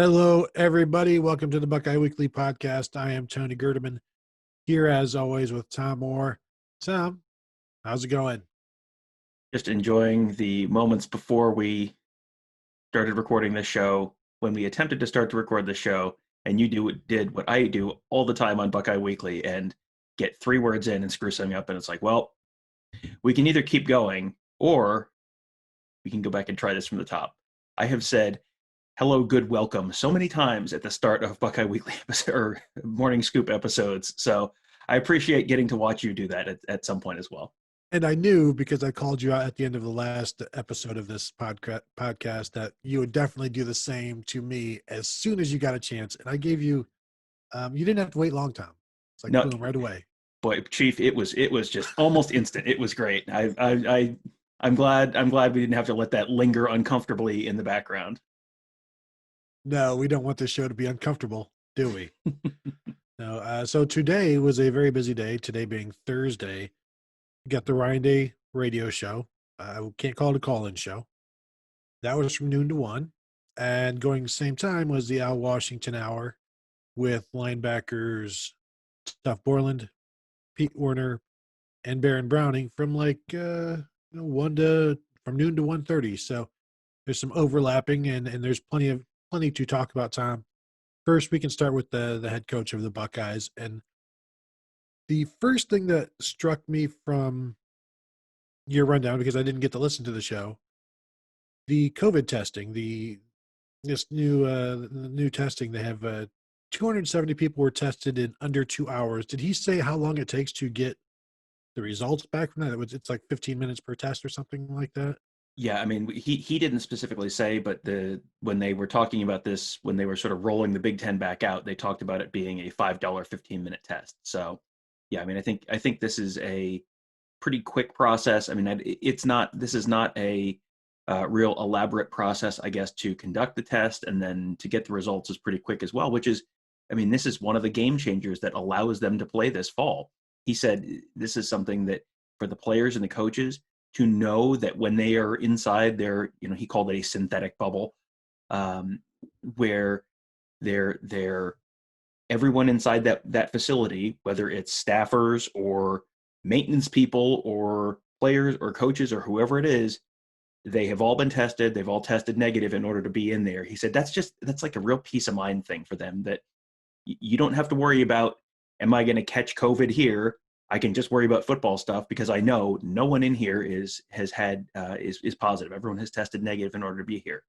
Hello, everybody. Welcome to the Buckeye Weekly podcast. I am Tony Gerdeman, here as always with Tom Orr. Tom, how's it going? Just enjoying the moments before we started recording this show, when we attempted to start to record the show, and did what I do all the time on Buckeye Weekly and get 3 words in and screw something up. And it's like, well, we can either keep going or we can go back and try this from the top. I have said hello, good welcome so many times at the start of Buckeye Weekly or Morning Scoop episodes. So I appreciate getting to watch you do that at some point as well. And I knew because I called you out at the end of the last episode of this podcast that you would definitely do the same to me as soon as you got a chance. And I gave you, you didn't have to wait long, Tom. It's like No, boom, right away. boy, Chief, it was just almost instant. It was great. I'm glad we didn't have to let that linger uncomfortably in the background. No, we don't want this show to be uncomfortable, do we? No. So today was a very busy day. Today being Thursday. Got the Ryan Day radio show. I can't call it a call-in show. That was from noon to 1. And going the same time was the Al Washington Hour with linebackers Tuf Borland, Pete Werner, and Baron Browning from from noon to 1:30. So there's some overlapping and there's plenty to talk about, Tom. First, we can start with the head coach of the Buckeyes. And the first thing that struck me from your rundown, because I didn't get to listen to the show, the COVID testing, this new testing, they have 270 people were tested in under 2 hours. Did he say how long it takes to get the results back from that? It's like 15 minutes per test or something like that. Yeah, I mean, he didn't specifically say, but when they were talking about this, when they were sort of rolling the Big Ten back out, they talked about it being a $5 15-minute test. So, yeah, I mean, I think this is a pretty quick process. I mean, this is not a real elaborate process, I guess, to conduct the test and then to get the results is pretty quick as well. Which is, I mean, this is one of the game changers that allows them to play this fall. He said this is something that for the players and the coaches to know that when they are inside their, he called it a synthetic bubble, um, where they're everyone inside that facility, whether it's staffers or maintenance people or players or coaches or whoever it is, they have all been tested. They've all tested negative in order to be in there. He said that's like a real peace of mind thing for them, that you don't have to worry about, am I going to catch COVID here? I can just worry about football stuff because I know no one in here is positive. Everyone has tested negative in order to be here.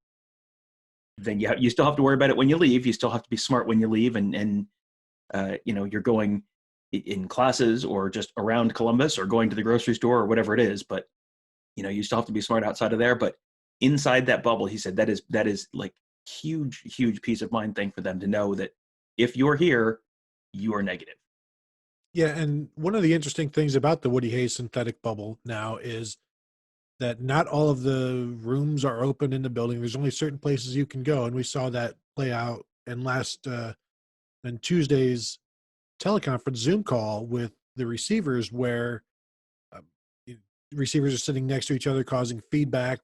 Then you still have to worry about it when you leave. You still have to be smart when you leave, and you're going in classes or just around Columbus or going to the grocery store or whatever it is. But you still have to be smart outside of there. But inside that bubble, he said that is like huge peace of mind thing for them to know that if you're here, you are negative. Yeah, and one of the interesting things about the Woody Hayes synthetic bubble now is that not all of the rooms are open in the building. There's only certain places you can go, and we saw that play out in Tuesday's teleconference Zoom call with the receivers, where um, receivers are sitting next to each other, causing feedback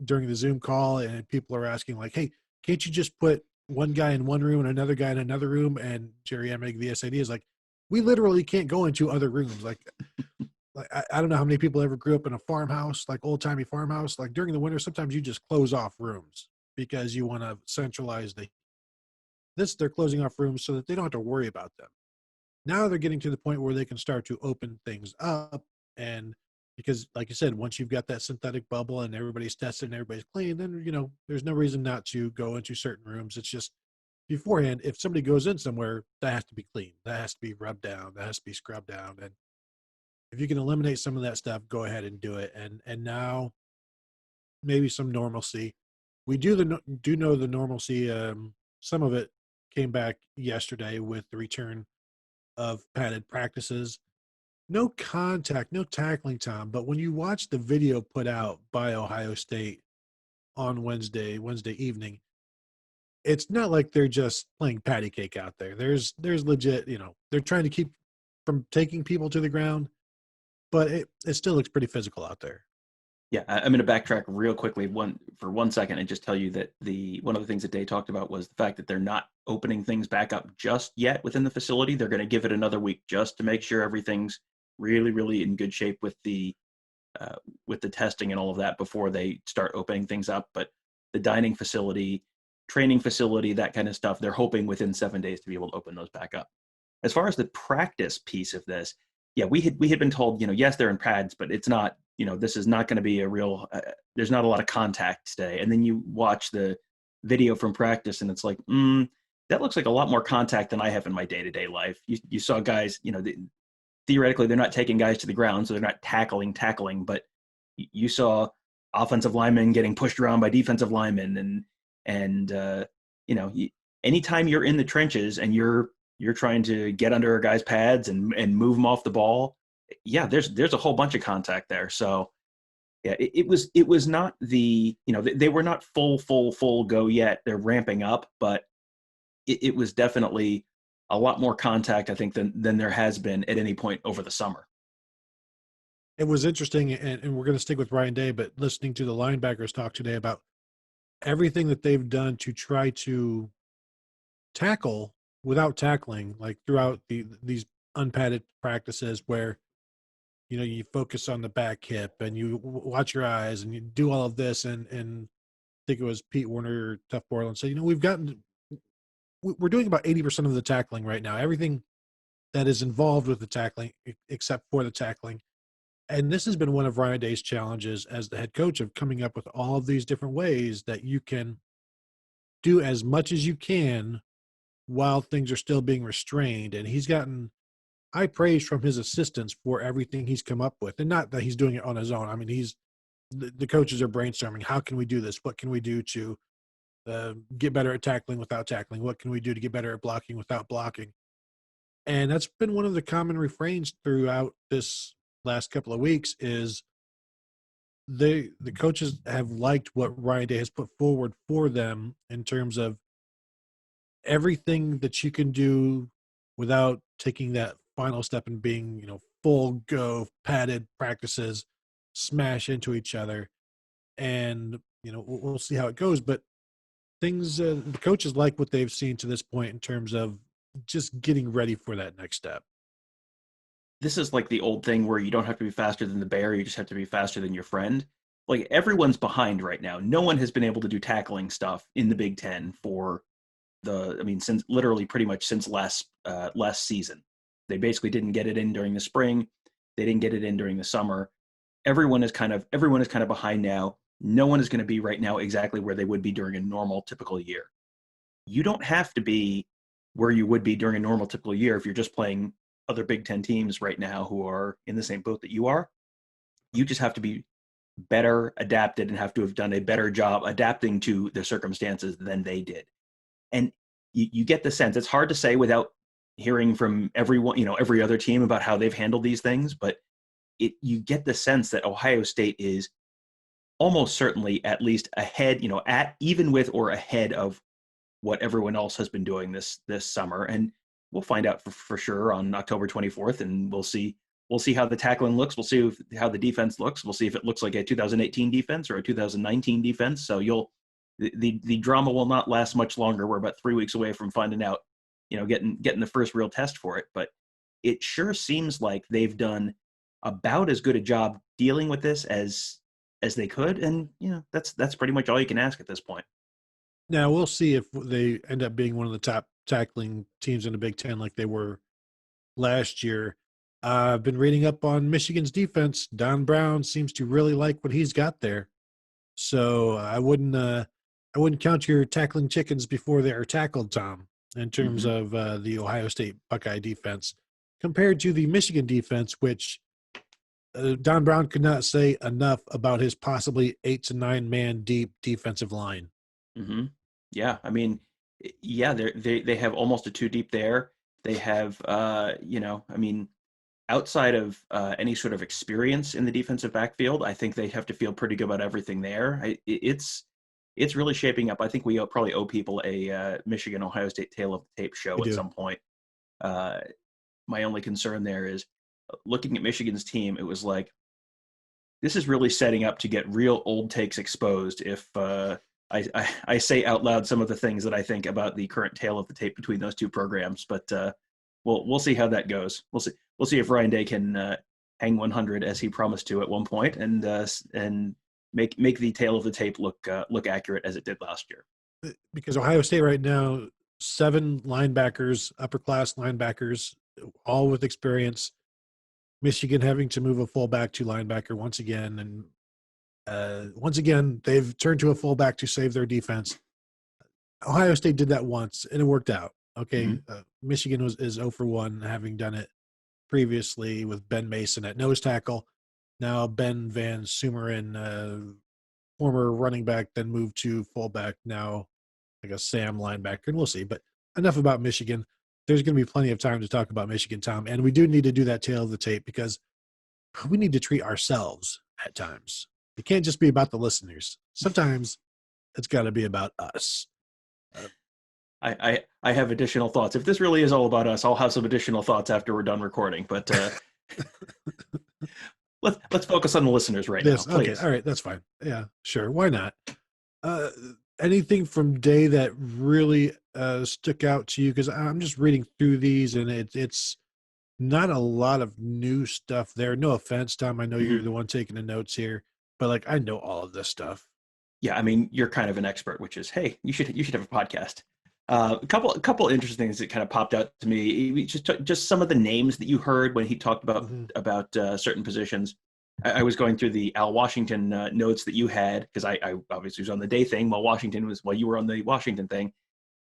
during the Zoom call, and people are asking like, "Hey, can't you just put one guy in one room and another guy in another room?" And Jerry Emig, the SID, is like, "We literally can't go into other rooms." Like I don't know how many people ever grew up in a farmhouse, like old timey farmhouse. Like during the winter, sometimes you just close off rooms because you want to centralize they're closing off rooms so that they don't have to worry about them. Now they're getting to the point where they can start to open things up. And because like you said, once you've got that synthetic bubble and everybody's tested and everybody's clean, then there's no reason not to go into certain rooms. It's just beforehand, if somebody goes in somewhere, that has to be clean, that has to be rubbed down, that has to be scrubbed down. And if you can eliminate some of that stuff, go ahead and do it. And now maybe some normalcy. We do know the normalcy. Some of it came back yesterday with the return of padded practices. No contact, no tackling, Tom. But when you watch the video put out by Ohio State on Wednesday evening, it's not like they're just playing patty cake out there. There's legit, they're trying to keep from taking people to the ground, but it still looks pretty physical out there. Yeah, I'm going to backtrack real quickly for 1 second and just tell you that the one of the things that Day talked about was the fact that they're not opening things back up just yet within the facility. They're going to give it another week just to make sure everything's really, really in good shape uh, with the testing and all of that before they start opening things up. But the dining facility, training facility, that kind of stuff, they're hoping within 7 days to be able to open those back up. As far as the practice piece of this, yeah, we had been told, yes, they're in pads, but it's not, this is not going to be a real. There's not a lot of contact today. And then you watch the video from practice, and it's like, that looks like a lot more contact than I have in my day-to-day life. You saw guys, theoretically they're not taking guys to the ground, so they're not tackling, but you saw offensive linemen getting pushed around by defensive linemen, and anytime you're in the trenches and you're trying to get under a guy's pads and move them off the ball, yeah, there's a whole bunch of contact there. So yeah, it was not they were not full go yet. They're ramping up, but it was definitely a lot more contact, I think, than there has been at any point over the summer. It was interesting, and we're going to stick with Ryan Day, but listening to the linebackers talk today about everything that they've done to try to tackle without tackling, like throughout these unpadded practices where you focus on the back hip and you watch your eyes and you do all of this, and I think it was Pete Werner, Tuf Borland said, we're doing about 80% of the tackling right now. Everything that is involved with the tackling, except for the tackling. And this has been one of Ryan Day's challenges as the head coach of coming up with all of these different ways that you can do as much as you can while things are still being restrained. And he's gotten high praise from his assistants for everything he's come up with. And not that he's doing it on his own. I mean, the coaches are brainstorming. How can we do this? What can we do to get better at tackling without tackling? What can we do to get better at blocking without blocking? And that's been one of the common refrains throughout this last couple of weeks is the coaches have liked what Ryan Day has put forward for them in terms of everything that you can do without taking that final step and being, full go padded practices, smash into each other. And, we'll see how it goes. But the coaches like what they've seen to this point in terms of just getting ready for that next step. This is like the old thing where you don't have to be faster than the bear, you just have to be faster than your friend. Like everyone's behind right now. No one has been able to do tackling stuff in the Big Ten since literally pretty much since last season. They basically didn't get it in during the spring. They didn't get it in during the summer. Everyone is kind of behind now. No one is going to be right now exactly where they would be during a normal typical year. You don't have to be where you would be during a normal typical year if you're just playing other Big Ten teams right now who are in the same boat that you are. You just have to be better adapted and have to have done a better job adapting to the circumstances than they did. And you get the sense, it's hard to say without hearing from everyone, every other team about how they've handled these things, but you get the sense that Ohio State is almost certainly at least ahead, at even with or ahead of what everyone else has been doing this summer. And we'll find out for sure on October 24th, and we'll see how the tackling looks. We'll see how the defense looks. We'll see if it looks like a 2018 defense or a 2019 defense. So the drama will not last much longer. We're about 3 weeks away from finding out, getting the first real test for it. But it sure seems like they've done about as good a job dealing with this as they could. And that's pretty much all you can ask at this point. Now we'll see if they end up being one of the top tackling teams in the Big Ten like they were last year. I've been reading up on Michigan's defense. Don Brown seems to really like what he's got there. So I wouldn't count your tackling chickens before they are tackled, Tom, in terms Mm-hmm. of the Ohio State Buckeye defense compared to the Michigan defense, which Don Brown could not say enough about his possibly 8 to 9 man deep defensive line. Mm-hmm. Yeah, I mean, yeah, they have almost a two deep there. They have, I mean, outside of any sort of experience in the defensive backfield, I think they have to feel pretty good about everything there. It's really shaping up. I think we probably owe people a Michigan Ohio State Tale of the Tape show We at do. some point. Uh, my only concern there is looking at Michigan's team. It was like this is really setting up to get real old takes exposed if I say out loud some of the things that I think about the current tale of the tape between those two programs. But we'll see how that goes. We'll see if Ryan Day can hang 100 as he promised to at one point, and make the tale of the tape look accurate as it did last year. Because Ohio State right now, 7 linebackers, upper class linebackers, all with experience. Michigan having to move a fullback to linebacker once again, and once again they've turned to a fullback to save their defense. Ohio State did that once, and it worked out. Okay, Mm-hmm. Michigan is 0 for 1, having done it previously with Ben Mason at nose tackle. Now Ben Van Sumeren, former running back, then moved to fullback. Now, I guess Sam linebacker, and we'll see. But enough about Michigan. There's going to be plenty of time to talk about Michigan, Tom, and we do need to do that tale of the tape because we need to treat ourselves at times. It can't just be about the listeners. Sometimes it's got to be about us. I have additional thoughts. If this really is all about us, I'll have some additional thoughts after we're done recording. But let's focus on the listeners right now, please. Okay, all right, that's fine. Yeah, sure. Why not? Anything from Day that really stuck out to you? Because I'm just reading through these, and it's not a lot of new stuff there. No offense, Tom. I know you're the one taking the notes here, but like I know all of this stuff. Yeah, I mean, you're kind of an expert, which is, hey, you should have a podcast. A couple interesting things that kind of popped out to me. Just some of the names that you heard when he talked about certain positions. I was going through the Al Washington notes that you had because I obviously was on the Day thing while you were on the Washington thing,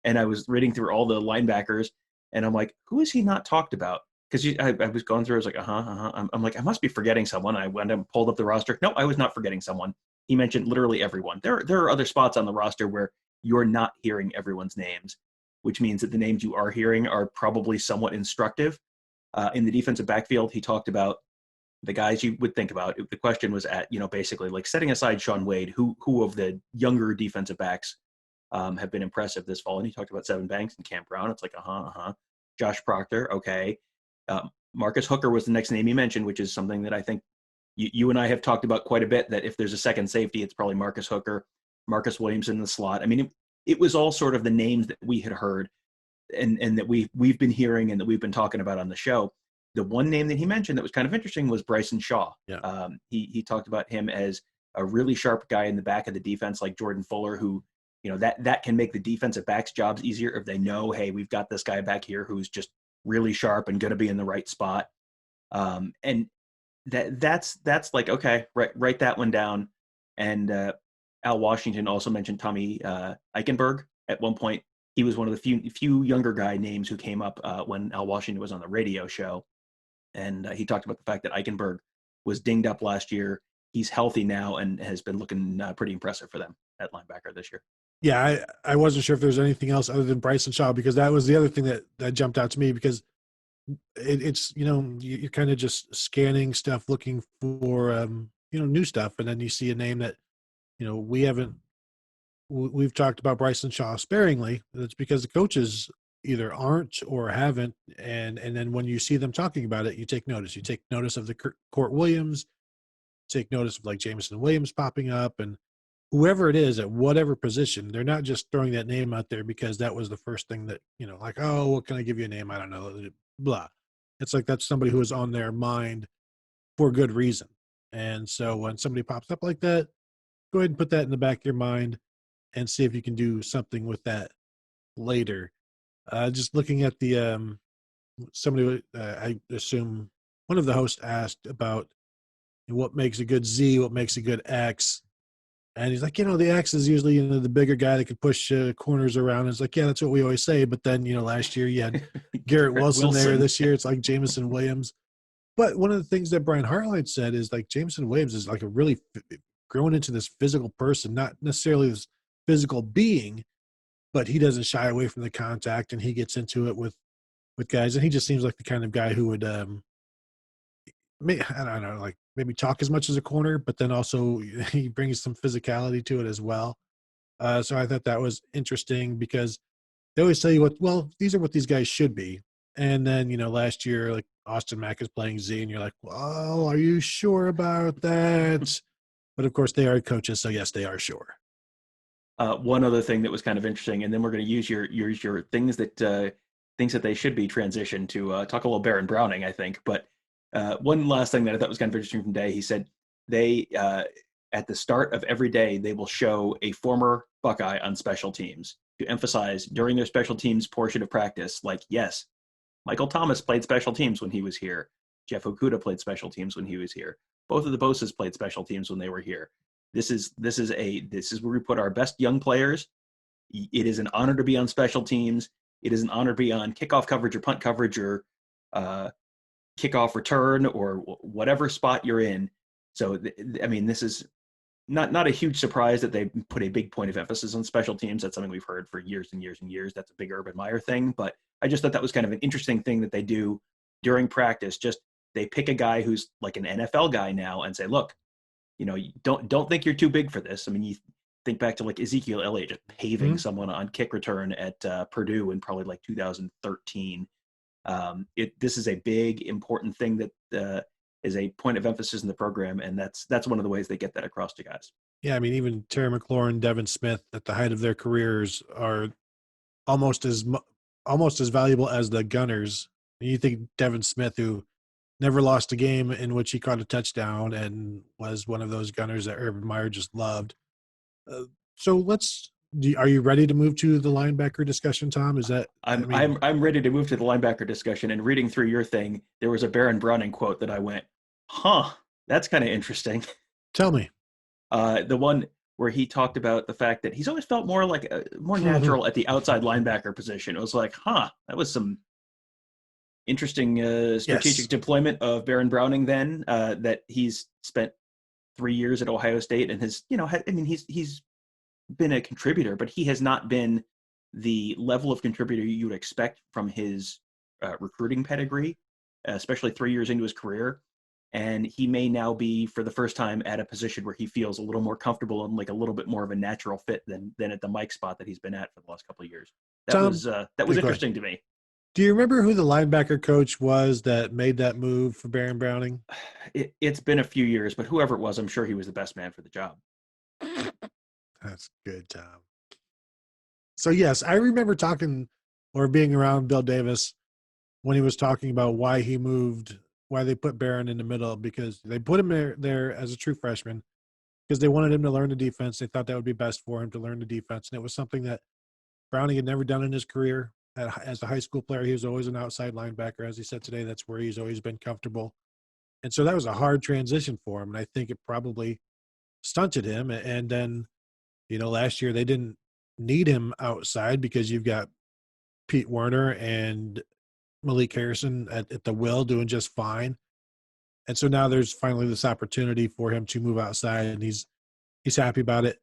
and I was reading through all the linebackers, and I'm like, who is he not talked about? Because I was going through, I was like, I'm like, I must be forgetting someone. I went and pulled up the roster. No, I was not forgetting someone. He mentioned literally everyone. There are other spots on the roster where you're not hearing everyone's names, which means that the names you are hearing are probably somewhat instructive. In the defensive backfield, he talked about the guys you would think about. The question was at, basically like setting aside Sean Wade, who of the younger defensive backs have been impressive this fall. And he talked about Sevyn Banks and Cam Brown. It's like, Josh Proctor, okay. Marcus Hooker was the next name he mentioned, which is something that I think you and I have talked about quite a bit, that if there's a second safety, it's probably Marcus Hooker, Marcus Williams in the slot. I mean, it was all sort of the names that we had heard and that we've been hearing and that we've been talking about on the show. The one name that he mentioned that was kind of interesting was Bryson Shaw. Yeah. He talked about him as a really sharp guy in the back of the defense, like Jordan Fuller, who, that can make the defensive backs' jobs easier if they know, hey, we've got this guy back here who's just really sharp and going to be in the right spot. And that's like, okay, write that one down. And Al Washington also mentioned Tommy Eichenberg at one point. He was one of the few younger guy names who came up when Al Washington was on the radio show. And he talked about the fact that Eichenberg was dinged up last year. He's healthy now and has been looking pretty impressive for them at linebacker this year. Yeah, I wasn't sure if there's anything else other than Bryson Shaw, because that was the other thing that jumped out to me, because it's, you're kind of just scanning stuff, looking for, new stuff. And then you see a name that, we've talked about Bryson Shaw sparingly. It's because the coaches either aren't or haven't. And then when you see them talking about it, you take notice. You take notice of the Court Williams, take notice of like Jameson Williams popping up, and whoever it is at whatever position. They're not just throwing that name out there because that was the first thing that, like, oh, what can I give you a name? I don't know, blah. It's like that's somebody who is on their mind for good reason. And so when somebody pops up like that, go ahead and put that in the back of your mind and see if you can do something with that later. Just looking at the somebody, I assume one of the hosts asked about what makes a good Z, what makes a good X. And he's like, the X is usually, the bigger guy that can push corners around. It's like, yeah, that's what we always say. But then, last year you had Garrett Wilson there. This year it's like Jameson Williams. But one of the things that Brian Hartline said is like Jameson Williams is like a really grown into this physical person, not necessarily this physical being, but he doesn't shy away from the contact, and he gets into it with guys. And he just seems like the kind of guy who would, I don't know, like maybe talk as much as a corner, but then also he brings some physicality to it as well. So I thought that was interesting because they always tell you these are what these guys should be. And then, last year, like Austin Mack is playing Z, and you're like, well, are you sure about that? But of course, they are coaches, so yes, they are sure. One other thing that was kind of interesting, and then we're going to use your things that they should be transitioned to talk a little Baron Browning, I think. But one last thing that I thought was kind of interesting from Day, he said they at the start of every day they will show a former Buckeye on special teams to emphasize during their special teams portion of practice, like, yes, Michael Thomas played special teams when he was here. Jeff Okuda played special teams when he was here. Both of the Bosas played special teams when they were here. This is where we put our best young players. It is an honor to be on special teams. It is an honor to be on kickoff coverage or punt coverage or kickoff return or whatever spot you're in. So, I mean, this is not a huge surprise that they put a big point of emphasis on special teams. That's something we've heard for years and years and years. That's a big Urban Meyer thing. But I just thought that was kind of an interesting thing that they do during practice. Just they pick a guy who's like an NFL guy now and say, look, don't think you're too big for this. I mean, you think back to like Ezekiel Elliott just paving someone on kick return at Purdue in probably like 2013. This is a big, important thing that is a point of emphasis in the program, and that's one of the ways they get that across to guys. Yeah, I mean, even Terry McLaurin, Devin Smith, at the height of their careers, are almost as valuable as the Gunners. And you think Devin Smith, who never lost a game in which he caught a touchdown and was one of those Gunners that Urban Meyer just loved. So are you ready to move to the linebacker discussion, Tom? Is that I'm ready to move to the linebacker discussion. And reading through your thing, there was a Baron Browning quote that I went, that's kind of interesting. Tell me. The one where he talked about the fact that he's always felt more like more natural at the outside linebacker position. It was like, that was some interesting strategic deployment of Baron Browning then, that he's spent 3 years at Ohio State and has, he's been a contributor, but he has not been the level of contributor you would expect from his recruiting pedigree, especially 3 years into his career. And he may now be, for the first time, at a position where he feels a little more comfortable and like a little bit more of a natural fit than at the Mike spot that he's been at for the last couple of years. That was interesting to me. Do you remember who the linebacker coach was that made that move for Baron Browning? It's been a few years, but whoever it was, I'm sure he was the best man for the job. That's good, Tom. So, yes, I remember talking or being around Bill Davis when he was talking about why he moved, why they put Baron in the middle, because they put him there as a true freshman because they wanted him to learn the defense. They thought that would be best for him to learn the defense. And it was something that Browning had never done in his career. As a high school player, he was always an outside linebacker. As he said today, that's where he's always been comfortable. And so that was a hard transition for him. And I think it probably stunted him. And then, last year they didn't need him outside because you've got Pete Werner and Malik Harrison at the will doing just fine. And so now there's finally this opportunity for him to move outside, and he's happy about it.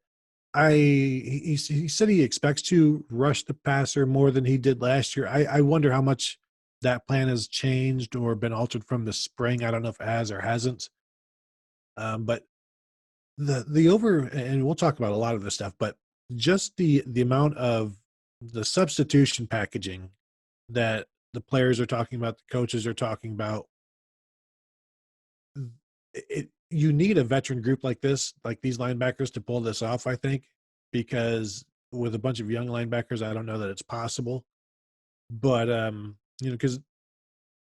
He said he expects to rush the passer more than he did last year. I wonder how much that plan has changed or been altered from the spring. I don't know if it has or hasn't. But the over, and we'll talk about a lot of this stuff, but just the amount of the substitution packaging that the players are talking about, the coaches are talking about, you need a veteran group like this, like these linebackers, to pull this off, I think, because with a bunch of young linebackers, I don't know that it's possible. But, because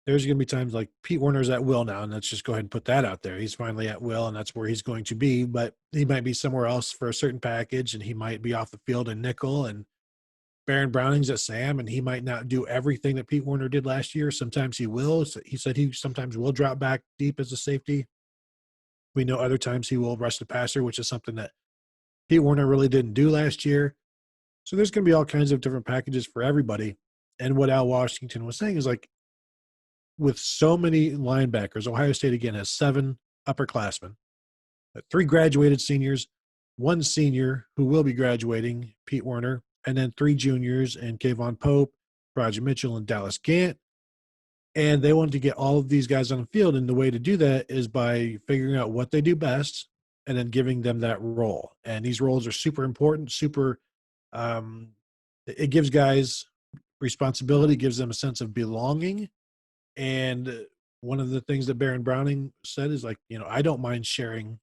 there's going to be times like Pete Werner's at will now, and let's just go ahead and put that out there. He's finally at will, and that's where he's going to be, but he might be somewhere else for a certain package, and he might be off the field in nickel, and Baron Browning's at Sam, and he might not do everything that Pete Werner did last year. Sometimes he will. So he said he sometimes will drop back deep as a safety. We know other times he will rush the passer, which is something that Pete Werner really didn't do last year. So there's going to be all kinds of different packages for everybody. And what Al Washington was saying is, like, with so many linebackers, Ohio State, again, has 7 upperclassmen, 3 graduated seniors, 1 senior who will be graduating, Pete Werner, and then 3 juniors, and Kayvon Pope, Roger Mitchell, and Dallas Gant. And they wanted to get all of these guys on the field, and the way to do that is by figuring out what they do best and then giving them that role. And these roles are super important, it gives guys responsibility, gives them a sense of belonging. And one of the things that Baron Browning said is like, I don't mind sharing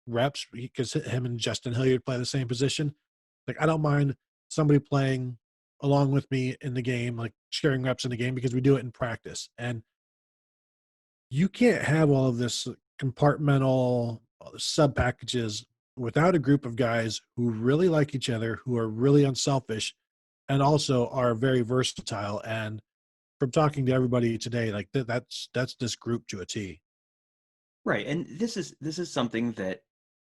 reps because him and Justin Hilliard play the same position. Like, I don't mind somebody playing along with me in the game, like sharing reps in the game, because we do it in practice. And you can't have all of this compartmental sub packages without a group of guys who really like each other, who are really unselfish, and also are very versatile. And from talking to everybody today, like that's this group to a T. Right, and this is something that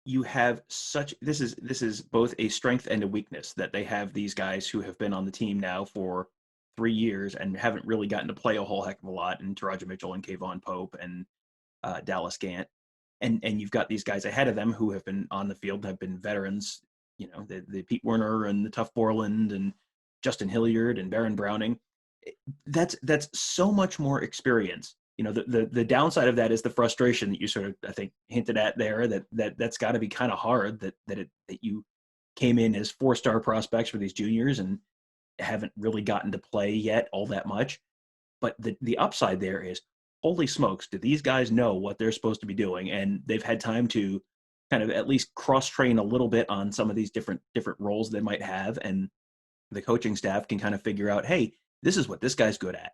you have such this is both a strength and a weakness that they have these guys who have been on the team now for 3 years and haven't really gotten to play a whole heck of a lot, and Taraja Mitchell and Kayvon Pope and Dallas Gant, and you've got these guys ahead of them who have been on the field, have been veterans, the Pete Werner and the Tuf Borland and Justin Hilliard and Baron Browning. That's so much more experience. The downside of that is the frustration that you sort of, I think, hinted at there, that's got to be kind of hard that you came in as 4-star prospects for these juniors and haven't really gotten to play yet all that much. But the upside there is, holy smokes, do these guys know what they're supposed to be doing? And they've had time to kind of at least cross-train a little bit on some of these different roles they might have. And the coaching staff can kind of figure out, hey, this is what this guy's good at.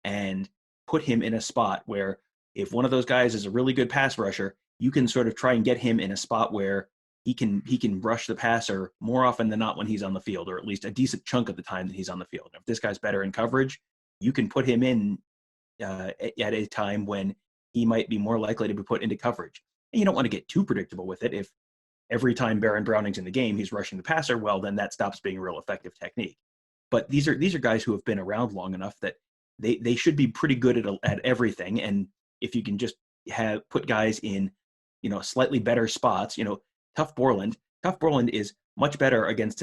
And put him in a spot where if one of those guys is a really good pass rusher, you can sort of try and get him in a spot where he can rush the passer more often than not when he's on the field, or at least a decent chunk of the time that he's on the field. If this guy's better in coverage, you can put him in at a time when he might be more likely to be put into coverage. And you don't want to get too predictable with it. If every time Baron Browning's in the game, he's rushing the passer, well, then that stops being a real effective technique. But these are guys who have been around long enough that they should be pretty good at everything. And if you can just put guys in, slightly better spots, Tuf Borland is much better against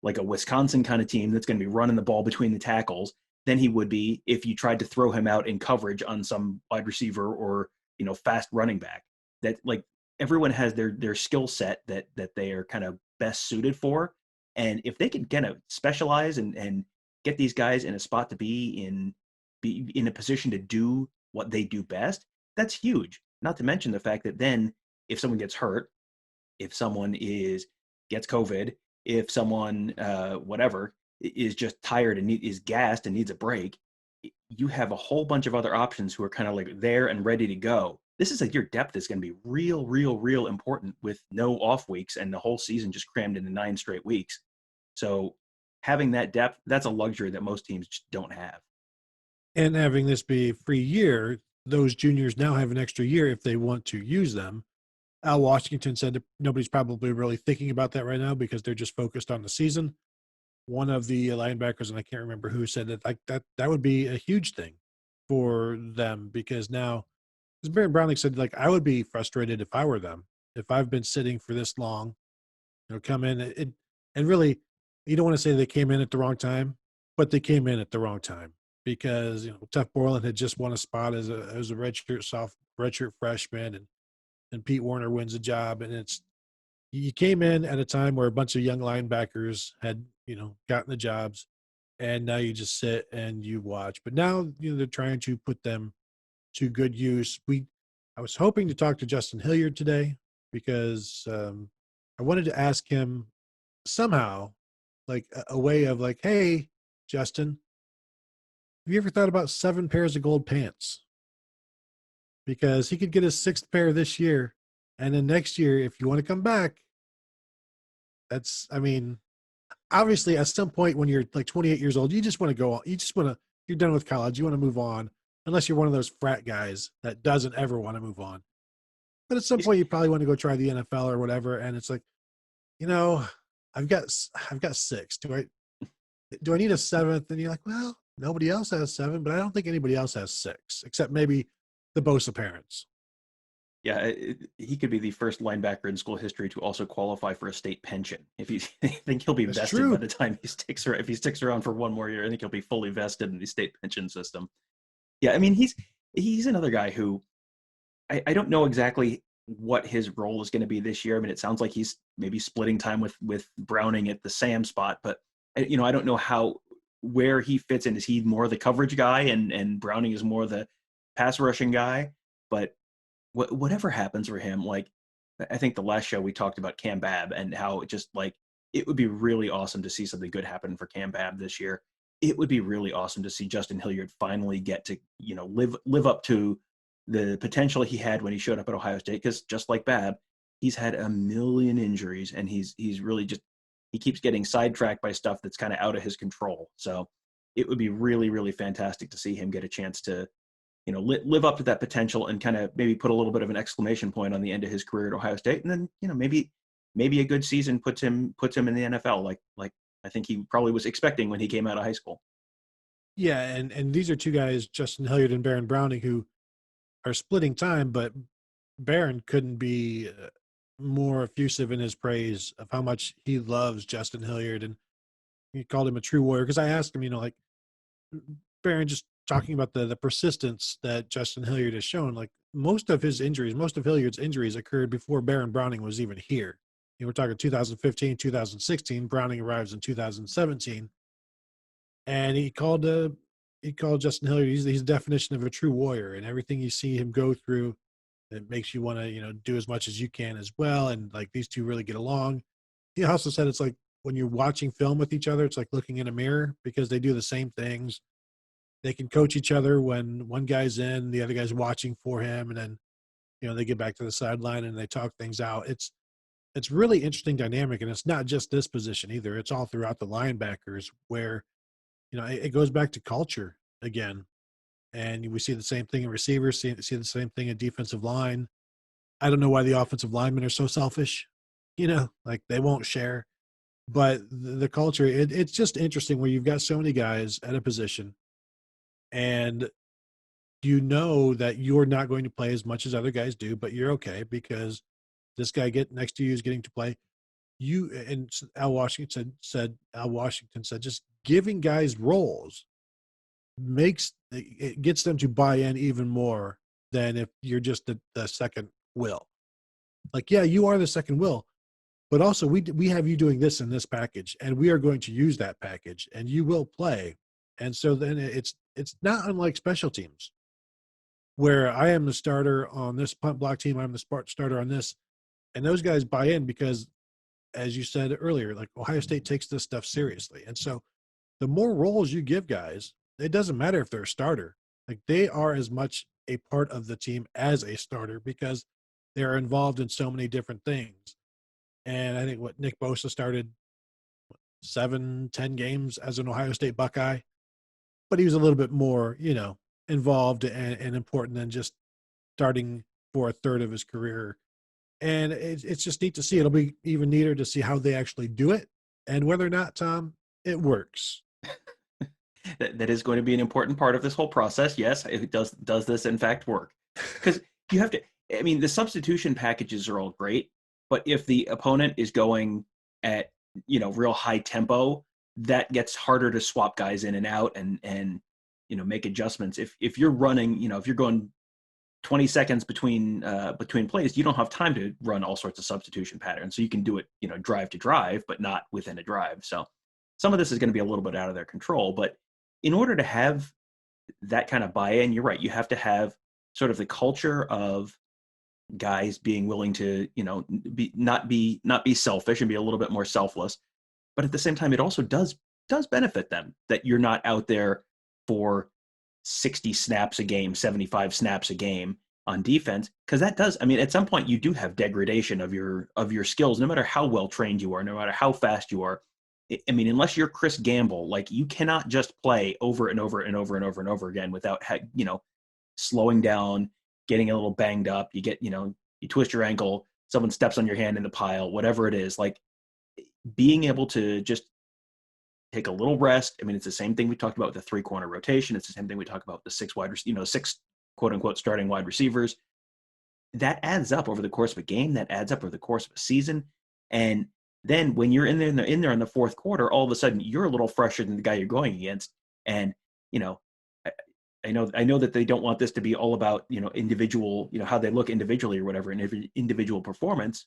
like a Wisconsin kind of team that's going to be running the ball between the tackles than he would be if you tried to throw him out in coverage on some wide receiver or, fast running back. That, like, everyone has their skill set that they are kind of best suited for. And if they can kind of specialize and get these guys in a spot to be in a position to do what they do best, that's huge. Not to mention the fact that then if someone gets hurt, if someone gets COVID, if someone whatever is just tired and is gassed and needs a break, you have a whole bunch of other options who are kind of like there and ready to go. This is like, your depth is going to be real important with no off weeks and the whole season just crammed into 9 straight weeks. So having that depth, that's a luxury that most teams just don't have. And having this be a free year, those juniors now have an extra year if they want to use them. Al Washington said that nobody's probably really thinking about that right now because they're just focused on the season. One of the linebackers, and I can't remember who, said that like that would be a huge thing for them, because now, as Baron Browning said, like, I would be frustrated if I were them, if I've been sitting for this long, come in and really, you don't want to say they came in at the wrong time, but they came in at the wrong time because Tuf Borland had just won a spot as a redshirt freshman, and Pete Werner wins a job, and you came in at a time where a bunch of young linebackers had gotten the jobs, and now you just sit and you watch. But now they're trying to put them to good use. I was hoping to talk to Justin Hilliard today because I wanted to ask him somehow, like a way of like, hey, Justin, have you ever thought about 7 pairs of gold pants? Because he could get his 6th pair this year, and then next year, if you want to come back, obviously at some point when you're like 28 years old, you just want to go on. You're done with college. You want to move on, unless you're one of those frat guys that doesn't ever want to move on. But at some point, you probably want to go try the NFL or whatever. And it's like, I've got 6. Do I need a 7th? And you're like, well, nobody else has 7, but I don't think anybody else has 6, except maybe the Bosa parents. Yeah, he could be the first linebacker in school history to also qualify for a state pension. If I think he'll be vested by the time he sticks around. If he sticks around for one more year, I think he'll be fully vested in the state pension system. Yeah, I mean, he's another guy who I don't know exactly what his role is going to be this year. I mean, it sounds like he's maybe splitting time with Browning at the Sam spot, but I don't know where he fits in. Is he more the coverage guy and Browning is more the pass rushing guy? But whatever happens for him, like I think the last show we talked about Cam Babb and how it just like it would be really awesome to see something good happen for Cam Babb this year. It would be really awesome to see Justin Hilliard finally get to, live up to the potential he had when he showed up at Ohio State. Because just like Babb, he's had a million injuries and he's really just, he keeps getting sidetracked by stuff that's kind of out of his control. So it would be really, really fantastic to see him get a chance to, live up to that potential and kind of maybe put a little bit of an exclamation point on the end of his career at Ohio State. And then, maybe a good season puts him in the NFL, like I think he probably was expecting when he came out of high school. Yeah, and these are two guys, Justin Hilliard and Baron Browning, who are splitting time, but Baron couldn't be more effusive in his praise of how much he loves Justin Hilliard, and he called him a true warrior. Because I asked him, like Baron, just talking about the persistence that Justin Hilliard has shown. Like most of Hilliard's injuries occurred before Baron Browning was even here. We're talking 2015, 2016. Browning arrives in 2017, and he called Justin Hilliard. He's the definition of a true warrior, and everything you see him go through, it makes you want to do as much as you can as well. And like these two really get along. He also said it's like when you're watching film with each other, it's like looking in a mirror because they do the same things. They can coach each other when one guy's in, the other guy's watching for him, and then they get back to the sideline and they talk things out. It's really interesting dynamic, and it's not just this position either. It's all throughout the linebackers where it goes back to culture again, and we see the same thing in receivers, see the same thing in defensive line. I don't know why the offensive linemen are so selfish, like they won't share, but the culture, it's just interesting where you've got so many guys at a position and that you're not going to play as much as other guys do, but you're okay because this guy next to you is getting to play. Al Washington said, just giving guys roles gets them to buy in even more than if you're just the second will. Like, yeah, you are the second will, but also we have you doing this in this package, and we are going to use that package, and you will play. And so then it's not unlike special teams, where I am the starter on this punt block team, I'm the starter on this, and those guys buy in because, as you said earlier, like Ohio State takes this stuff seriously. And so the more roles you give guys, it doesn't matter if they're a starter. Like they are as much a part of the team as a starter because they're involved in so many different things. And I think Nick Bosa started 7-10 games as an Ohio State Buckeye, but he was a little bit more, involved and important than just starting for a third of his career. And it's just neat to see. It'll be even neater to see how they actually do it and whether or not, Tom, it works. That is going to be an important part of this whole process. Yes, it does this in fact work? Because you have to, the substitution packages are all great, but if the opponent is going at, real high tempo, that gets harder to swap guys in and out and make adjustments. If you're running, if you're going 20 seconds between plays, you don't have time to run all sorts of substitution patterns. So you can do it, drive to drive, but not within a drive. So some of this is going to be a little bit out of their control, but in order to have that kind of buy-in, you're right. You have to have sort of the culture of guys being willing to, not be selfish and be a little bit more selfless. But at the same time, it also does benefit them that you're not out there for 60 snaps a game, 75 snaps a game on defense, because that does, at some point you do have degradation of your skills, no matter how well trained you are, no matter how fast you are. Unless you're Chris Gamble, like you cannot just play over and over and over and over and over again without, slowing down, getting a little banged up. You get, you twist your ankle, someone steps on your hand in the pile, whatever it is. Like being able to just take a little rest. It's the same thing we talked about with the 3-corner rotation. It's the same thing we talk about with the 6 quote unquote starting wide receivers. That adds up over the course of a game. That adds up over the course of a season. And then when you're in there in the fourth quarter, all of a sudden you're a little fresher than the guy you're going against. And, I know that they don't want this to be all about, individual, how they look individually or whatever, in every individual performance,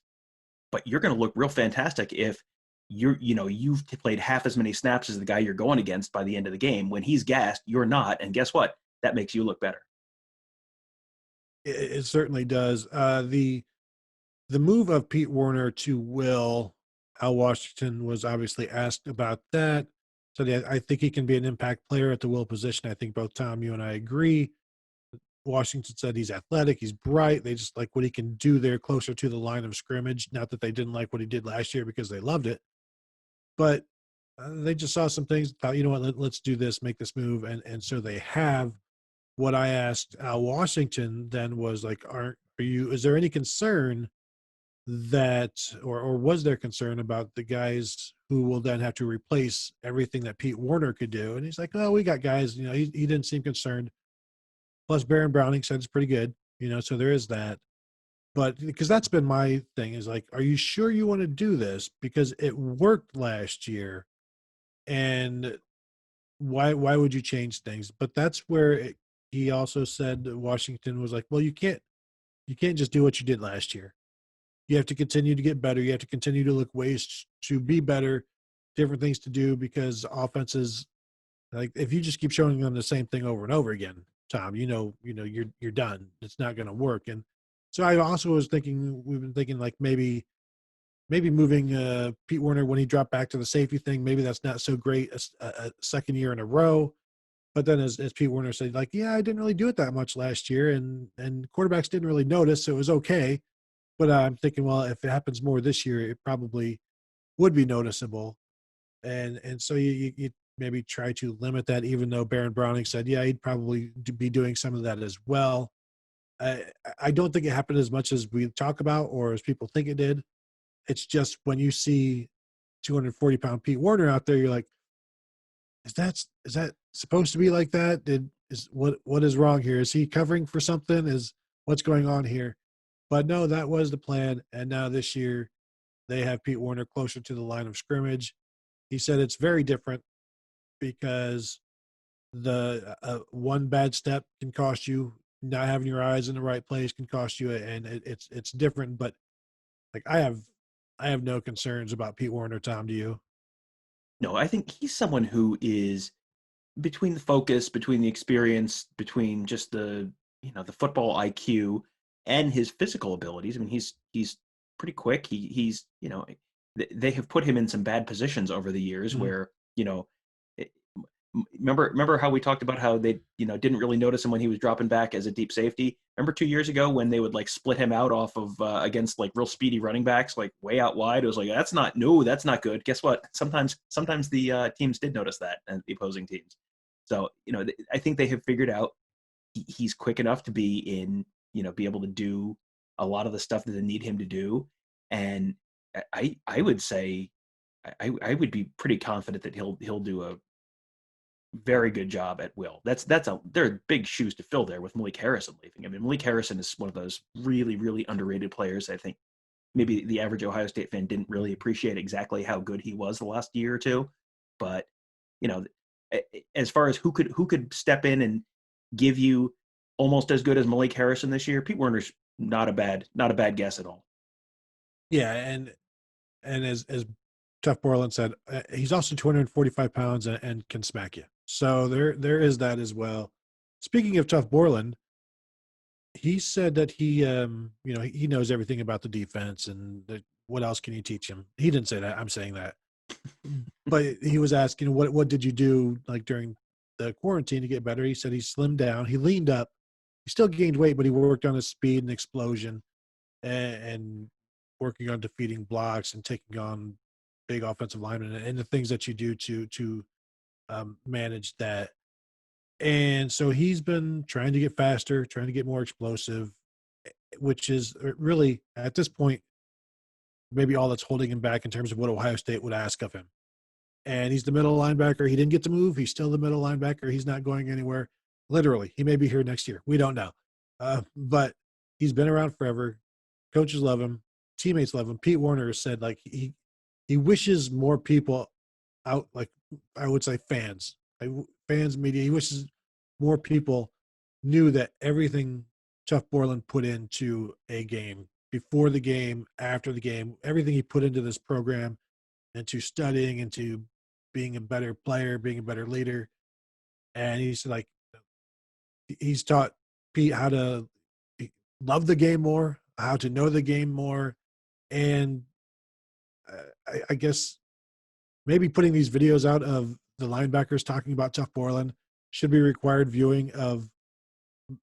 but you're going to look real fantastic if you've played half as many snaps as the guy you're going against by the end of the game. When he's gassed, you're not, and guess what? That makes you look better. It certainly does. The move of Pete Werner to Will Al Washington was obviously asked about that. So I think he can be an impact player at the Will position. I think both Tom, you and I agree. Washington said he's athletic, he's bright. They just like what he can do there closer to the line of scrimmage. Not that they didn't like what he did last year because they loved it, but they just saw some things. Thought, you know what, let's do this, make this move, and so they have. What I asked Al Washington then was like, are you? Is there any concern that, or was there concern about the guys who will then have to replace everything that Pete Werner could do? And he's like, oh, we got guys. He didn't seem concerned. Plus, Baron Browning said it's pretty good. So there is that. But because that's been my thing is like, are you sure you want to do this? Because it worked last year, and why would you change things? But that's where he also said that Washington was like, well, you can't just do what you did last year. You have to continue to get better. You have to continue to look ways to be better, different things to do, because offenses, like if you just keep showing them the same thing over and over again, Tom, you're done. It's not going to work. And so I also was thinking, we've been thinking like maybe moving Pete Werner when he dropped back to the safety thing. Maybe that's not so great a second year in a row. But then as Pete Werner said, like, yeah, I didn't really do it that much last year, and quarterbacks didn't really notice, so it was okay. But I'm thinking, well, if it happens more this year, it probably would be noticeable. And so you maybe try to limit that, even though Baron Browning said, yeah, he'd probably be doing some of that as well. I, I don't think it happened as much as we talk about or as people think it did. It's just when you see 240-pound Pete Werner out there, you're like, is that supposed to be like that? What is wrong here? Is he covering for something? Is what's going on here? But no, that was the plan. And now this year, they have Pete Werner closer to the line of scrimmage. He said it's very different because the one bad step can cost you. Not having your eyes in the right place can cost you, and it's different. But like I have no concerns about Pete Werner. Tom, do you? No, I think he's someone who is between the focus, between the experience, between just the football IQ and his physical abilities. I mean, he's pretty quick. He's they have put him in some bad positions over the years Mhm. where it, remember how we talked about how they didn't really notice him when he was dropping back as a deep safety. Remember 2 years ago when they would like split him out off of against like real speedy running backs like way out wide. It was like that's not good. Guess what? Sometimes the teams did notice that, and the opposing teams. So I think they have figured out he's quick enough to be able to do a lot of the stuff that they need him to do. And I would say I would be pretty confident that he'll do a very good job at will. There are big shoes to fill there with Malik Harrison leaving. I mean, Malik Harrison is one of those really, really underrated players. I think maybe the average Ohio State fan didn't really appreciate exactly how good he was the last year or two. But you know, as far as who could step in and give you almost as good as Malik Harrison this year, Pete Werner's not a bad guess at all. Yeah, and as Tuf Borland said, he's also 245 pounds and can smack you. So there is that as well. Speaking of Tuf Borland, he said that he knows everything about the defense and what else can you teach him? He didn't say that. I'm saying that. But he was asking, what did you do like during the quarantine to get better? He said he slimmed down, he leaned up, he still gained weight, but he worked on his speed and explosion and working on defeating blocks and taking on big offensive linemen and the things that you do to manage that. And so he's been trying to get faster, trying to get more explosive, which is really at this point maybe all that's holding him back in terms of what Ohio State would ask of him. And he's the middle linebacker. He didn't get to move. He's still the middle linebacker. He's not going anywhere. Literally, he may be here next year. We don't know. But he's been around forever. Coaches love him. Teammates love him. Pete Werner has said like he wishes more people out, like I would say fans, like fans, media. He wishes more people knew that everything Tuf Borland put into a game, before the game, after the game, everything he put into this program into studying, into being a better player, being a better leader. And he's taught Pete how to love the game more, how to know the game more, and I guess maybe putting these videos out of the linebackers talking about Tuf Borland should be required viewing of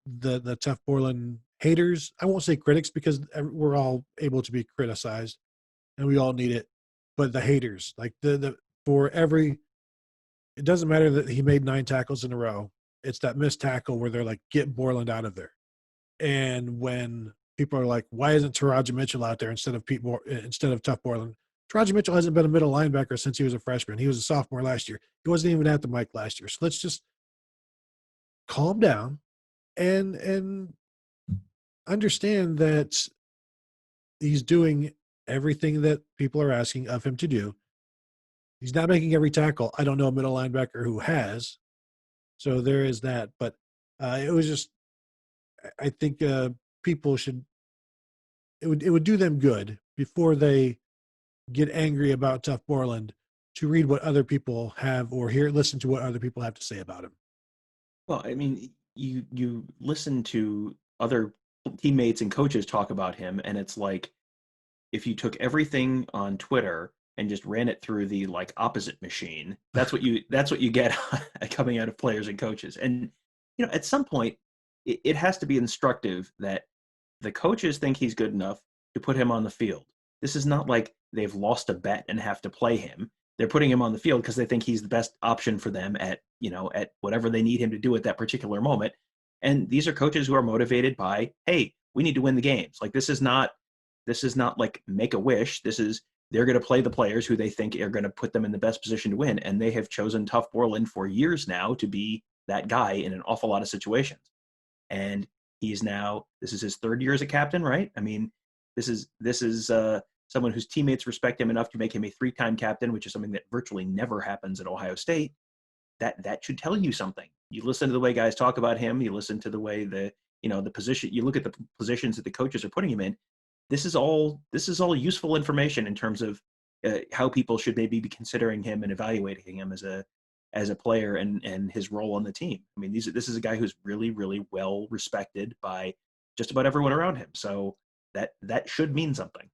the Tuf Borland haters. I won't say critics because we're all able to be criticized and we all need it, but the haters, like the for every, it doesn't matter that he made 9 tackles in a row. It's that missed tackle where they're like, get Borland out of there. And when people are like, why isn't Taraji Mitchell out there instead of instead of Tuf Borland? Taraji Mitchell hasn't been a middle linebacker since he was a freshman. He was a sophomore last year. He wasn't even at the mic last year. So let's just calm down and understand that he's doing everything that people are asking of him to do. He's not making every tackle. I don't know a middle linebacker who has. So there is that. But it was just, I think people should, it would do them good before they get angry about Tuf Borland to read what other people have or listen to what other people have to say about him. Well, I mean, you listen to other teammates and coaches talk about him, and it's like if you took everything on Twitter and just ran it through the like opposite machine, that's what you get coming out of players and coaches. And at some point, it has to be instructive that the coaches think he's good enough to put him on the field. This is not like they've lost a bet and have to play him. They're putting him on the field because they think he's the best option for them at whatever they need him to do at that particular moment. And these are coaches who are motivated by, hey, we need to win the games. Like this is not like make a wish. They're going to play the players who they think are going to put them in the best position to win. And they have chosen Tuf Borland for years now to be that guy in an awful lot of situations. And this is his 3rd year as a captain, right? I mean, this is someone whose teammates respect him enough to make him a 3-time captain, which is something that virtually never happens at Ohio State. That should tell you something. You listen to the way guys talk about him. You listen to the way the position. You look at the positions that the coaches are putting him in. This is all useful information in terms of how people should maybe be considering him and evaluating him as a player and his role on the team. I mean, this is a guy who's really, really well respected by just about everyone around him. So that should mean something.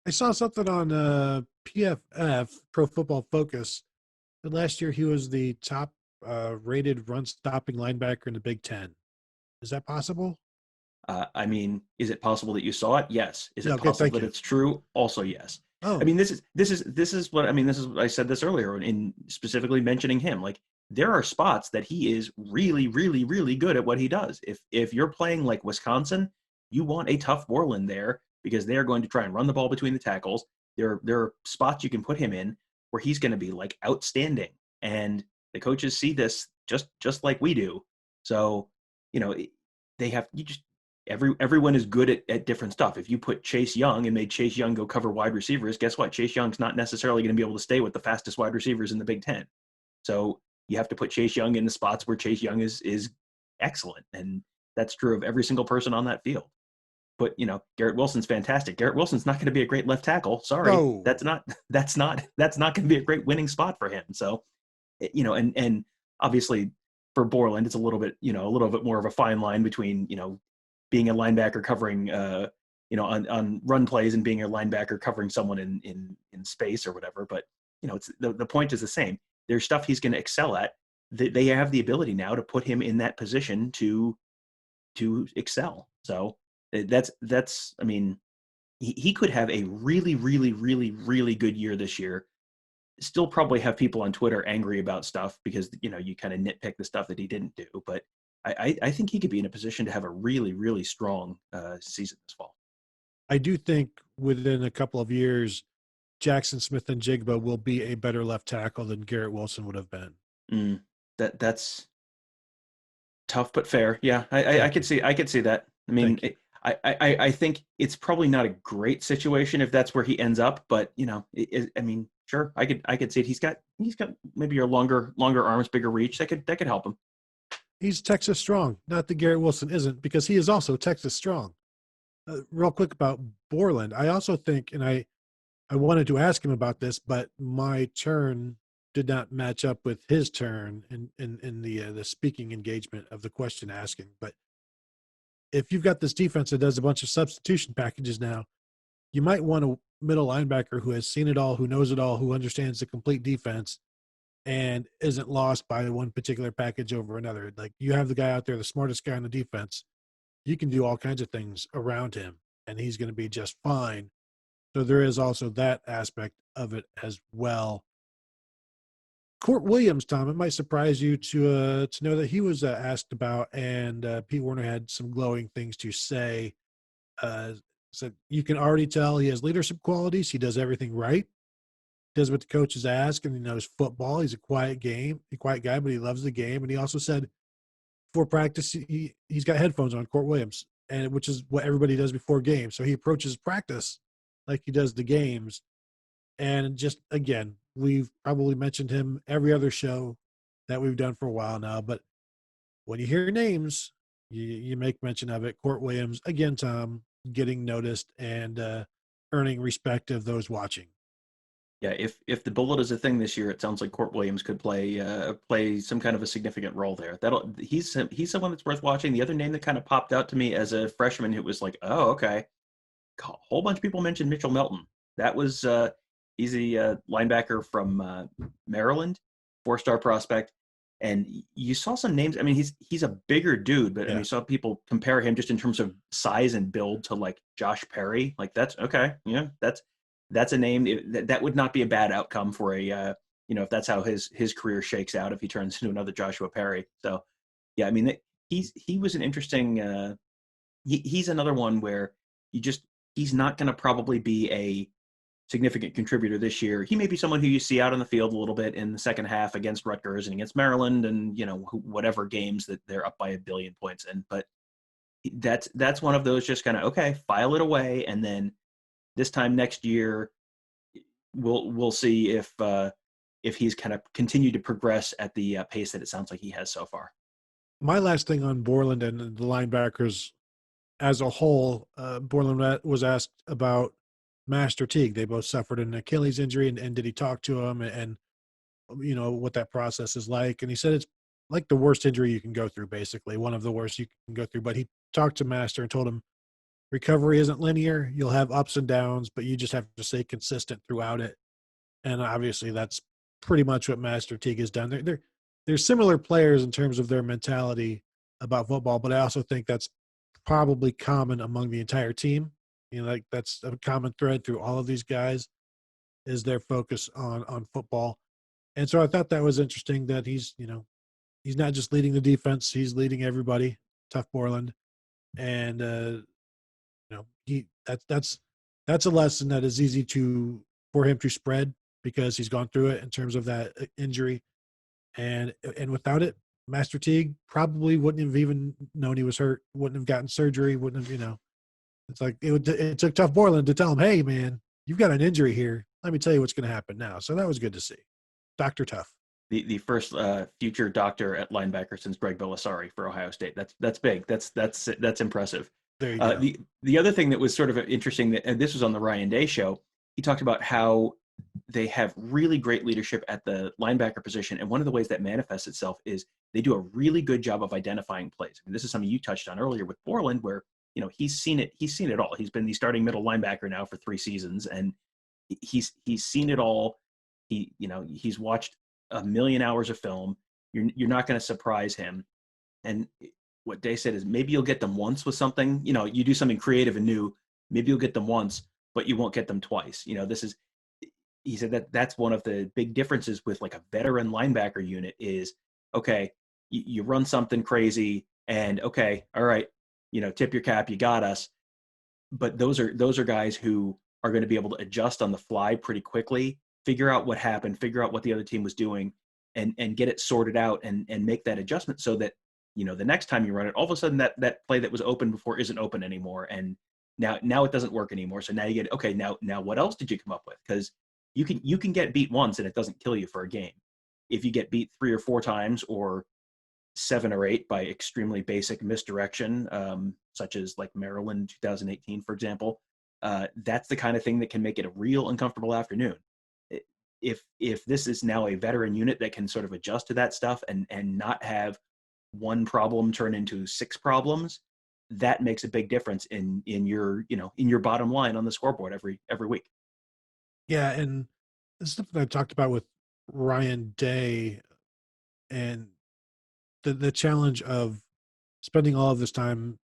I saw something on PFF, Pro Football Focus, that last year he was the top rated run-stopping linebacker in the Big Ten. Is that possible? I mean, is it possible that you saw it? Yes. Is it Okay, possible that you. it's true? Also, yes. Oh, I mean, this is what I mean. This is I said this earlier in specifically mentioning him. Like there are spots that he is really, really, really good at what he does. If you're playing like Wisconsin, you want a Tuf Borland there because they are going to try and run the ball between the tackles. There are spots you can put him in where he's going to be like outstanding, and the coaches see this just like we do. So they have everyone is good at different stuff. If you put Chase Young and made Chase Young go cover wide receivers, guess what? Chase Young's not necessarily going to be able to stay with the fastest wide receivers in the Big Ten. So you have to put Chase Young in the spots where Chase Young is excellent, and that's true of every single person on that field. But Garrett Wilson's fantastic. Garrett Wilson's not going to be a great left tackle. Sorry, no. that's not going to be a great winning spot for him. So, and obviously for Borland, it's a little bit more of a fine line between being a linebacker covering on run plays and being a linebacker covering someone in space or whatever. But it's the point is the same. There's stuff he's going to excel at. They have the ability now to put him in that position to excel. So that's I mean, he could have a really, really, really, really good year this year. Still probably have people on Twitter angry about stuff because you kind of nitpick the stuff that he didn't do. But I think he could be in a position to have a really, really strong season this fall. I do think within a couple of years, Jackson Smith and Jigba will be a better left tackle than Garrett Wilson would have been. That's tough but fair. Yeah, I could see that. I mean, I think it's probably not a great situation if that's where he ends up, but I mean, sure, I could see it. He's got maybe your longer arms, bigger reach. That could help him. He's Texas strong. Not that Garrett Wilson isn't, because he is also Texas strong. Real quick about Borland, I also think, and I I wanted to ask him about this, but my turn did not match up with his turn in the speaking engagement of the question asking. But if you've got this defense that does a bunch of substitution packages now, you might want a middle linebacker who has seen it all, who knows it all, who understands the complete defense, and isn't lost by one particular package over another. Like, you have the guy out there, the smartest guy on the defense. You can do all kinds of things around him, and he's going to be just fine. So there is also that aspect of it as well. Court Williams, Tom, it might surprise you to know that he was asked about, and Pete Werner had some glowing things to say. Said you can already tell he has leadership qualities. He does everything right. Does what the coaches ask, and he knows football. He's a quiet guy, but he loves the game. And he also said before practice, he's got headphones on, Court Williams, and which is what everybody does before games. So he approaches practice like he does the games. And just, again, we've probably mentioned him every other show that we've done for a while now. But when you hear names, you make mention of it. Court Williams, again, Tom, getting noticed and earning respect of those watching. Yeah, if the bullet is a thing this year, it sounds like Court Williams could play some kind of a significant role there. He's someone that's worth watching. The other name that kind of popped out to me as a freshman, who was like, oh, okay. A whole bunch of people mentioned Mitchell Melton. That was he's a linebacker from Maryland, 4-star prospect. And you saw some names. I mean, he's a bigger dude, but Yeah. and you saw people compare him just in terms of size and build to like Josh Perry. Like, that's okay. Yeah, that's a name that would not be a bad outcome for a if that's how his career shakes out, if he turns into another Joshua Perry. So yeah, I mean, he was an interesting. He's another one where he's not going to probably be a significant contributor this year. He may be someone who you see out on the field a little bit in the second half against Rutgers and against Maryland, and whatever games that they're up by 1 billion points in. But that's one of those, just kind of, okay, file it away, and then this time next year we'll see if he's kind of continued to progress at the pace that it sounds like he has so far. My last thing on Borland and the linebackers as a whole, Borland was asked about Master Teague. They both suffered an Achilles injury, and did he talk to him, and what that process is like? And he said it's like the worst injury you can go through, basically one of the worst you can go through. But he talked to Master and told him recovery isn't linear. You'll have ups and downs, but you just have to stay consistent throughout it. And obviously, that's pretty much what Master Teague has done. They're similar players in terms of their mentality about football, but I also think that's probably common among the entire team. Like, that's a common thread through all of these guys, is their focus on football. And so I thought that was interesting that he's not just leading the defense, he's leading everybody. Tuf Borland, and that's a lesson that is easy for him to spread, because he's gone through it in terms of that injury, and without it, Master Teague probably wouldn't have even known he was hurt, wouldn't have gotten surgery, wouldn't have. It's like it took Tuf Borland to tell him, hey man, you've got an injury here, let me tell you what's going to happen now. So that was good to see. Dr. Tuf, The first future doctor at linebacker since Greg Belisari for Ohio State. That's big. That's impressive. there you go. The other thing that was sort of interesting, and this was on the Ryan Day show, he talked about how they have really great leadership at the linebacker position, and one of the ways that manifests itself is they do a really good job of identifying plays. I mean, this is something you touched on earlier with Borland, where he's seen it all. He's been the starting middle linebacker now for 3 seasons, and he's seen it all. He's watched 1 million hours of film. You're not going to surprise him. And what Day said is, maybe you'll get them once with something. You do something creative and new. Maybe you'll get them once, but you won't get them twice. He said that's one of the big differences with like a veteran linebacker unit is, okay, you run something crazy and okay, all right, tip your cap, you got us. But those are guys who are going to be able to adjust on the fly pretty quickly, figure out what happened, figure out what the other team was doing, and get it sorted out and make that adjustment so that, the next time you run it, all of a sudden that play that was open before isn't open anymore. And now it doesn't work anymore. So now you get, okay, now what else did you come up with? Because you can get beat once and it doesn't kill you for a game. If you get beat 3 or 4 times or 7 or 8 by extremely basic misdirection, such as like Maryland 2018, for example, that's the kind of thing that can make it a real uncomfortable afternoon. If this is now a veteran unit that can sort of adjust to that stuff and not have one problem turn into 6 problems, that makes a big difference in your in your bottom line on the scoreboard every week. Yeah, and this is something I talked about with Ryan Day, and the challenge of spending all of this time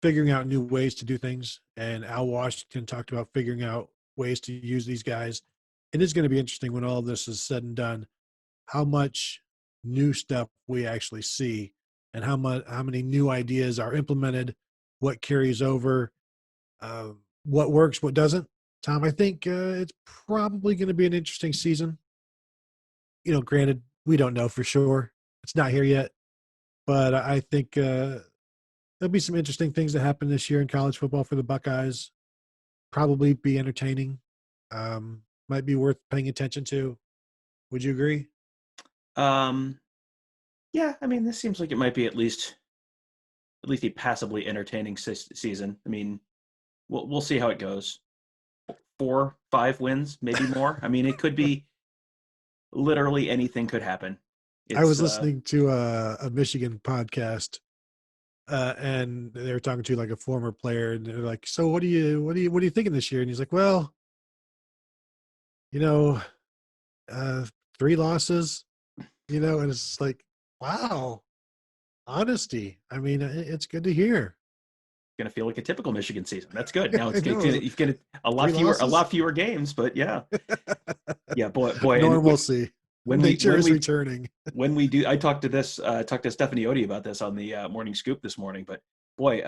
figuring out new ways to do things. And Al Washington talked about figuring out ways to use these guys. It is going to be interesting when all of this is said and done, how much new stuff we actually see, and how many new ideas are implemented, what carries over, what works, what doesn't. Tom, I think it's probably going to be an interesting season. Granted, we don't know for sure. It's not here yet, but I think there'll be some interesting things that happen this year in college football for the Buckeyes. Probably be entertaining. Might be worth paying attention to. Would you agree? Yeah, I mean, this seems like it might be at least a passably entertaining season. I mean, we'll see how it goes. 4, 5 wins, maybe more. I mean, it could be literally anything could happen. I was listening to a Michigan podcast, and they were talking to like a former player, and they're like, "So what are you thinking this year?" And he's like, "Well, you know, 3 losses, and it's like, wow, honesty. I mean, it's good to hear. Going to feel like a typical Michigan season. That's good. Now it's you've got a 3 lot fewer games, but yeah, yeah, boy, normalcy. When nature is returning. When we do, I talked to Stephanie Odie about this on the morning scoop this morning. But boy,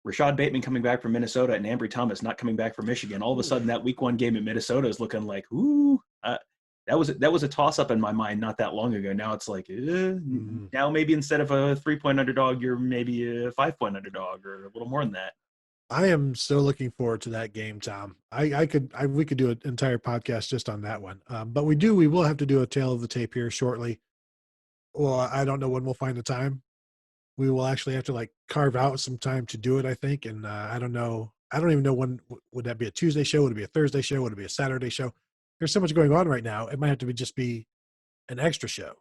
Rashad Bateman coming back from Minnesota and Ambry Thomas not coming back from Michigan. All of a sudden, that week 1 game in Minnesota is looking like, ooh, that was a toss up in my mind not that long ago. Now it's like, now maybe instead of a 3-point underdog, you're maybe a 5-point underdog or a little more than that. I am so looking forward to that game, Tom. We could do an entire podcast just on that one. But we will have to do a tail of the tape here shortly. Well, I don't know when we'll find the time. We will actually have to like carve out some time to do it, I think. And I don't know. I don't even know when. Would that be a Tuesday show? Would it be a Thursday show? Would it be a Saturday show? There's so much going on right now. It might have to just be an extra show.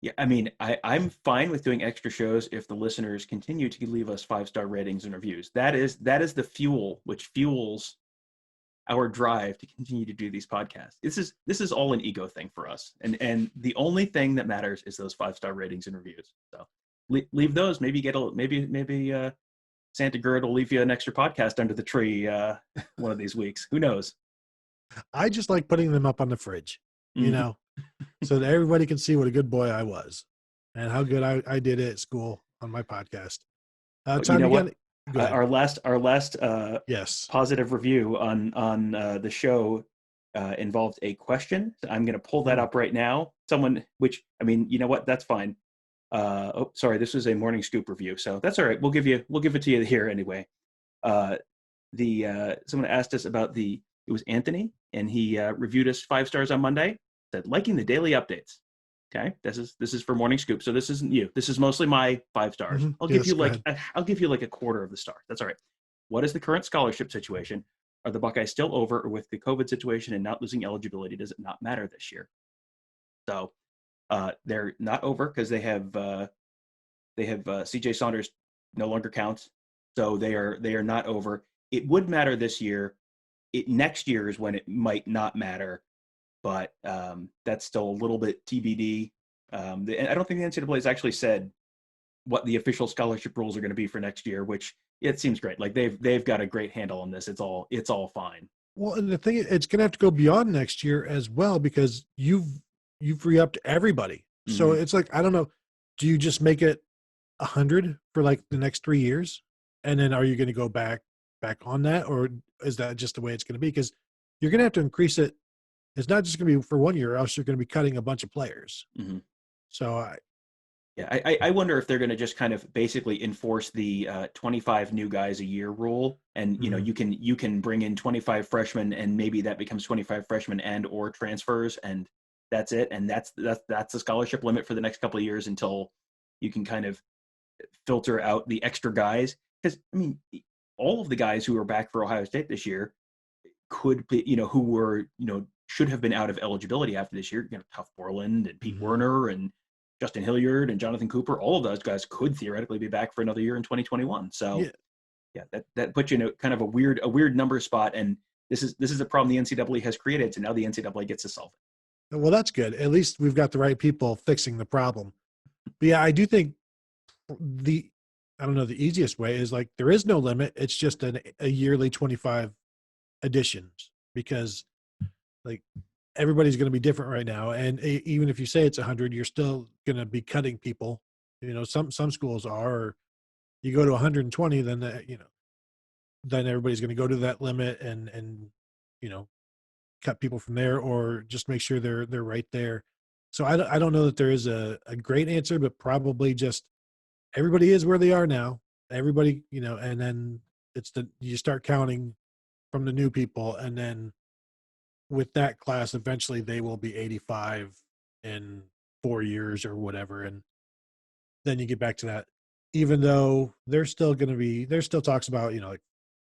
Yeah, I mean, I'm fine with doing extra shows if the listeners continue to leave us 5-star ratings and reviews. That is the fuel which fuels our drive to continue to do these podcasts. This is all an ego thing for us, and the only thing that matters is those 5-star ratings and reviews. So leave those. Maybe Santa Gerd will leave you an extra podcast under the tree one of these weeks. Who knows? I just like putting them up on the fridge, so that everybody can see what a good boy I was and how good I did at school on my podcast. You know what? Our last yes, positive review on the show involved a question. So I'm going to pull that up right now. Which, I mean, you know what? That's fine. Sorry, this was a morning scoop review, so that's all right. We'll give it to you here anyway. Someone asked us about it was Anthony, and he reviewed us 5 stars on Monday. Said liking the daily updates. Okay, this is for morning scoop, so this isn't you. This is mostly my 5 stars. Mm-hmm. I'll give you like a quarter of the star. That's all right. What is the current scholarship situation? Are the Buckeyes still over, or with the COVID situation and not losing eligibility, does it not matter this year? So they're not over because they have CJ Saunders no longer counts, so they are not over. It would matter this year. Next year is when it might not matter, but that's still a little bit TBD. And I don't think the NCAA has actually said what the official scholarship rules are going to be for next year, which it seems great. Like they've got a great handle on this. It's all fine. Well, and the thing, it's going to have to go beyond next year as well, because you've re-upped everybody. Mm-hmm. So it's like, I don't know, do you just make it 100 for like the next 3 years, and then are you going to go back on that, or is that just the way it's going to be? Because you're going to have to increase it. It's not just going to be for 1 year, or else you're going to be cutting a bunch of players. Mm-hmm. So I wonder if they're going to just kind of basically enforce the 25 new guys a year rule, and you can bring in 25 freshmen, and maybe that becomes 25 freshmen and or transfers, and that's it, and that's the scholarship limit for the next couple of years until you can kind of filter out the extra guys. Because I mean, all of the guys who are back for Ohio State this year could be, who were, should have been out of eligibility after this year, Tuf Borland and Pete Werner and Justin Hilliard and Jonathan Cooper, all of those guys could theoretically be back for another year in 2021. So yeah, that puts you in a kind of a weird number spot. And this is a problem the NCAA has created. So now the NCAA gets to solve it. Well, that's good. At least we've got the right people fixing the problem. But yeah, I do think the easiest way is like there is no limit. It's just a yearly 25 editions, because like everybody's going to be different right now. And even if you say it's 100, you're still going to be cutting people. Some schools are, or you go to 120, then then everybody's going to go to that limit and cut people from there, or just make sure they're right there. So I don't know that there is a great answer, but probably just everybody is where they are now. Everybody, and then you start counting from the new people, and then with that class, eventually they will be 85 in 4 years or whatever, and then you get back to that. Even though there's still talks about like,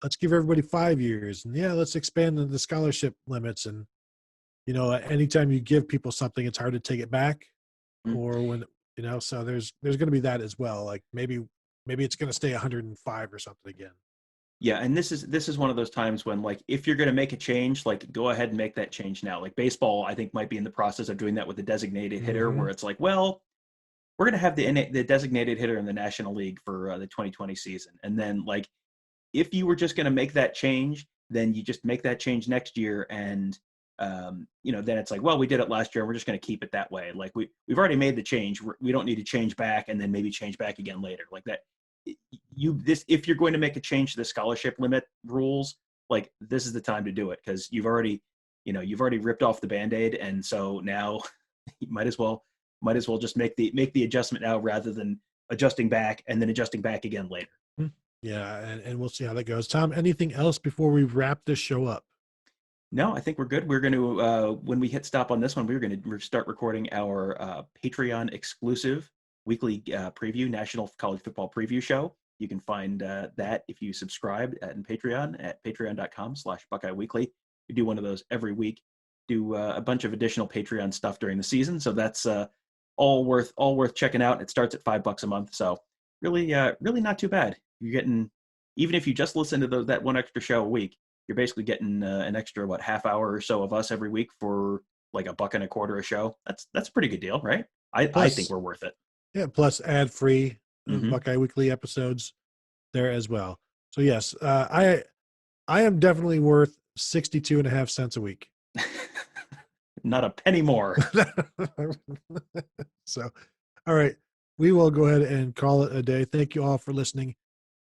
let's give everybody 5 years, and let's expand the scholarship limits, and anytime you give people something, it's hard to take it back, or when so there's going to be that as well. Like maybe it's going to stay 105 or something again. Yeah, and this is one of those times when, like, if you're going to make a change, like, go ahead and make that change now. Like baseball, I think, might be in the process of doing that with the designated hitter, where it's like, well, we're going to have the designated hitter in the National League for the 2020 season, and then like, if you were just going to make that change, then you just make that change next year, and then it's like, well, we did it last year, and we're just going to keep it that way. Like we've already made the change. We don't need to change back and then maybe change back again later. Like that. If you're going to make a change to the scholarship limit rules, like this is the time to do it, because you've already ripped off the Band-Aid, and so now you might as well just make the adjustment now rather than adjusting back and then adjusting back again later. Yeah, and we'll see how that goes. Tom, anything else before we wrap this show up? No, I think we're good. We're going to when we hit stop on this one, we're going to start recording our Patreon exclusive weekly preview, National College Football Preview Show. You can find that if you subscribe in Patreon at patreon.com/Buckeye Weekly. We do one of those every week. Do a bunch of additional Patreon stuff during the season, so that's all worth checking out. It starts at $5 a month, so really not too bad. You're getting, even if you just listen to that one extra show a week, you're basically getting an extra half hour or so of us every week for like $1.25 a show. That's a pretty good deal, right? I think we're worth it. Yeah, plus ad-free Buckeye Weekly episodes there as well. So yes, I am definitely worth 62.5 cents a week. Not a penny more. So, all right, we will go ahead and call it a day. Thank you all for listening.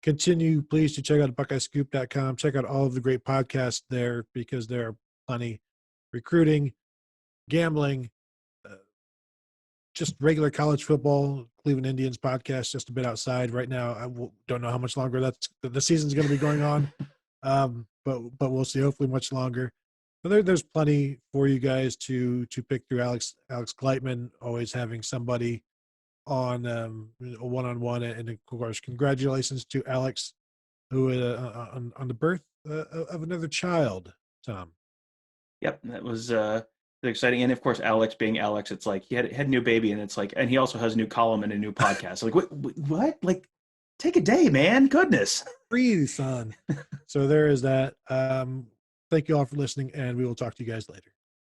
Continue, please, to check out BuckeyeScoop.com. Check out all of the great podcasts there, because there are plenty. Recruiting, gambling, just regular college football, Cleveland Indians podcast, just a bit outside right now. I don't know how much longer the season's going to be going on, but we'll see. Hopefully much longer. But there's plenty for you guys to pick through. Alex Gleitman always having somebody on a one-on-one, and of course, congratulations to Alex, who on the birth of another child. Tom. Yep, that was exciting, and of course, Alex being Alex, it's like he had a new baby, and it's like, and he also has a new column and a new podcast. Like, what? Like, take a day, man. Goodness, breathe, son. So there is that. Thank you all for listening, and we will talk to you guys later.